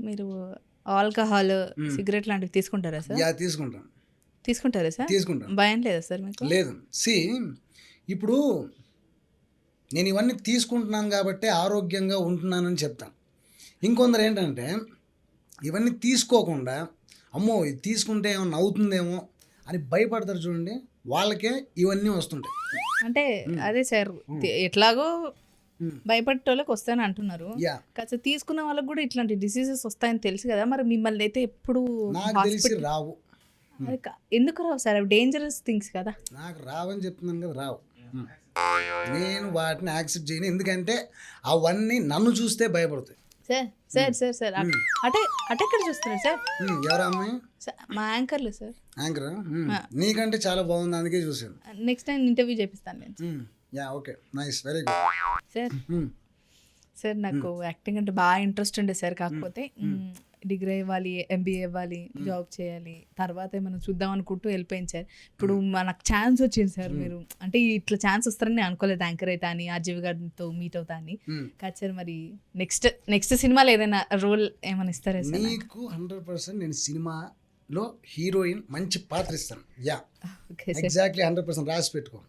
మీరు alcohol, cigarette లాంటివి తీసుకుంటారా సార్? యా తీసుకుంటాను. తీసుకుంటారా సార్? తీసుకుంటాను. భయం లేదా సార్ మీకు? లేదు. ఇప్పుడు నేను ఇవన్నీ తీసుకుంటున్నాను కాబట్టి ఆరోగ్యంగా ఉంటున్నానని చెప్తాను. ఇంకొందరు ఏంటంటే ఇవన్నీ తీసుకోకుండా అమ్మో ఇది తీసుకుంటే ఏమన్నా అవుతుందేమో అని భయపడతారు చూడండి, వాళ్ళకే ఇవన్నీ వస్తుంటాయి. అంటే అదే సార్, ఎట్లాగో భయపడేటోళ్ళకి వస్తాయని అంటున్నారు. యా కాస్త తీసుకున్న వాళ్ళకి కూడా ఇట్లాంటి డిసీజెస్ వస్తాయని తెలుసు కదా, మరి మిమ్మల్ని అయితే ఎప్పుడు నాకు తెలిసి రావు. ఎందుకు రావు సార్? అవి డేంజరస్ థింగ్స్ కదా. నాకు రావని చెప్తున్నాను కదా, రావు. నేను వాటిని యాక్సెప్ట్ చేయను, ఎందుకంటే అవన్నీ నన్ను చూస్తే భయపడతాయి. సార్ సార్ సార్ సార్ అటే ఎక్కడ చూస్తున్నారు సార్? ఎవరా అమ్మాయి? మా యాంకర్లు సార్. యాంకర్ నీకంటే చాలా బాగుంది, అందుకే చూసాను. నెక్స్ట్ టైం ఇంటర్వ్యూ చేపిస్తాను నేను. Yeah okay, nice, very good. Sir sir నాకు యాక్టింగ్ అంటే బాగా ఇంట్రెస్ట్ ఉండే సార్, కాకపోతే డిగ్రీ ఇవ్వాలి, ఎంబీఏ ఇవ్వాలి, జాబ్ చేయాలి, తర్వాత ఏమైనా చూద్దాం అనుకుంటూ వెళ్ళిపోయింది సార్. ఇప్పుడు మనకు ఛాన్స్ వచ్చింది సార్. మీరు అంటే ఇట్లా ఛాన్స్ వస్తారని నేను అనుకోలేదు, యాంకర్ అవుతా అని, ఆర్జీవి గారితో మీట్ అవుతా అని. కాదు సార్, మరి నెక్స్ట్ సినిమాలో ఏదైనా రోల్ ఏమైనా ఇస్తారా సార్? నీకు 100% నేను సినిమాలో హీరోయిన్ మంచి పాత్ర ఇస్తాను. యా ఎగ్జాక్ట్లీ 100% రాసి పెట్టుకో.